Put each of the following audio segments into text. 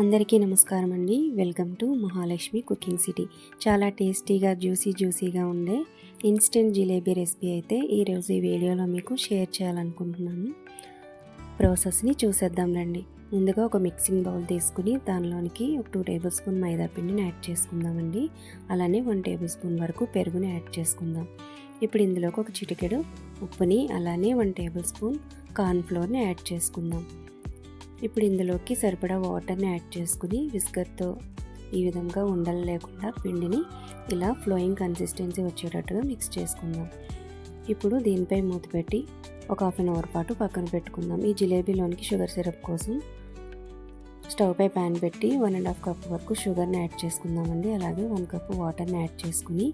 అందరికీ నమస్కారం అండి. Welcome to Mahalakshmi cooking city. చాలా టేస్టీగా జ్యూసీగా ఉండే ఇన్స్టెంట్ జిలేబీ రెసిపీ అయితే ఈరోజు ఈ వీడియోలో మీకు షేర్ చేయాలనుకుంటున్నాను. ప్రాసెస్ని చూసేద్దాం రండి. ముందుగా ఒక మిక్సింగ్ బౌల్ తీసుకుని దానిలోనికి ఒక 2 టేబుల్ స్పూన్ మైదా పిండిని యాడ్ చేసుకుందామండి. అలానే 1 టేబుల్ స్పూన్ వరకు పెరుగుని యాడ్ చేసుకుందాం. ఇప్పుడు ఇందులోకి ఒక చిటికెడు ఉప్పుని అలానే 1 టేబుల్ స్పూన్ కార్న్ ఫ్లోర్ని యాడ్ చేసుకుందాం. ఇప్పుడు ఇందులోకి సరిపడా వాటర్ని యాడ్ చేసుకుని విస్కర్తో ఈ విధంగా ఉండలు లేకుండా పిండిని ఇలా ఫ్లోయింగ్ కన్సిస్టెన్సీ వచ్చేటట్టుగా మిక్స్ చేసుకుందాం. ఇప్పుడు దీనిపై మూత పెట్టి ఒక హాఫ్ అన్ అవర్ పాటు పక్కన పెట్టుకుందాం. ఈ జిలేబీలోనికి షుగర్ సిరప్ కోసం స్టవ్ పై ప్యాన్ పెట్టి 1.5 కప్ వరకు షుగర్ని యాడ్ చేసుకుందామండి. అలాగే 1 కప్ వాటర్ని యాడ్ చేసుకుని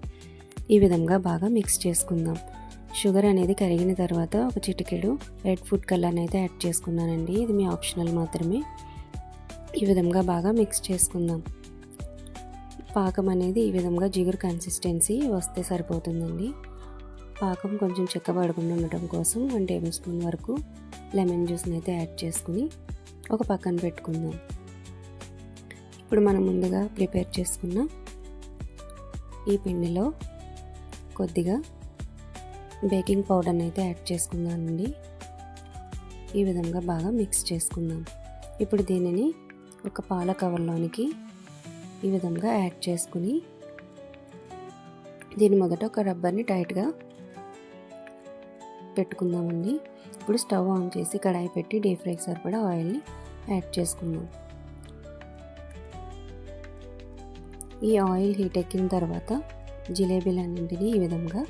ఈ విధంగా బాగా మిక్స్ చేసుకుందాం. షుగర్ అనేది కరిగిన తర్వాత ఒక చిటికెడు రెడ్ ఫుడ్ కలర్ని అయితే యాడ్ చేసుకున్నానండి. ఇది మీ ఆప్షనల్ మాత్రమే. ఈ విధంగా బాగా మిక్స్ చేసుకుందాం. పాకం అనేది ఈ విధంగా జిగురు కన్సిస్టెన్సీ వస్తే సరిపోతుందండి. పాకం కొంచెం చిక్కబడకుండా ఉండటం కోసం 1 టేబుల్ స్పూన్ వరకు లెమన్ జ్యూస్ని అయితే యాడ్ చేసుకుని ఒక పక్కన పెట్టుకుందాం. ఇప్పుడు మనం ముందుగా ప్రిపేర్ చేసుకున్న ఈ పిండిలో కొద్దిగా బేకింగ్ పౌడర్ని అయితే యాడ్ చేసుకుందామండి. ఈ విధంగా బాగా మిక్స్ చేసుకుందాం. ఇప్పుడు దీనిని ఒక పాల కవర్లోనికి ఈ విధంగా యాడ్ చేసుకుని దీని మొదట ఒక రబ్బర్ని టైట్గా పెట్టుకుందామండి. ఇప్పుడు స్టవ్ ఆన్ చేసి కడాయి పెట్టి డీప్ ఫ్రైకి సరిపడా ఆయిల్ని యాడ్ చేసుకుందాం. ఈ ఆయిల్ హీట్ ఎక్కిన తర్వాత జిలేబీలన్నింటినీ ఈ విధంగా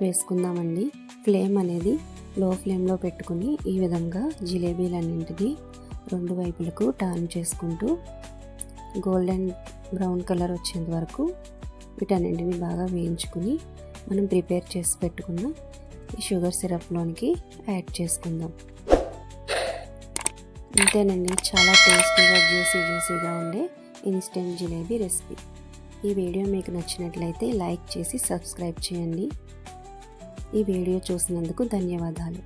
వేసుకుందామండి. ఫ్లేమ్ అనేది లో ఫ్లేమ్లో పెట్టుకుని ఈ విధంగా జిలేబీలన్నింటినీ 2 వైపులకు టర్న్ చేసుకుంటూ గోల్డెన్ బ్రౌన్ కలర్ వచ్చేంత వరకు వీటన్నింటినీ బాగా వేయించుకుని మనం ప్రిపేర్ చేసి పెట్టుకున్న ఈ షుగర్ సిరప్లోనికి యాడ్ చేసుకుందాం. అంతేనండి, చాలా టేస్టీగా జ్యూసీగా ఉండే ఇన్స్టెంట్ జిలేబీ రెసిపీ. ఈ వీడియో మీకు నచ్చినట్లయితే లైక్ చేసి సబ్స్క్రైబ్ చేయండి. ఈ వీడియో చూసినందుకు ధన్యవాదాలు.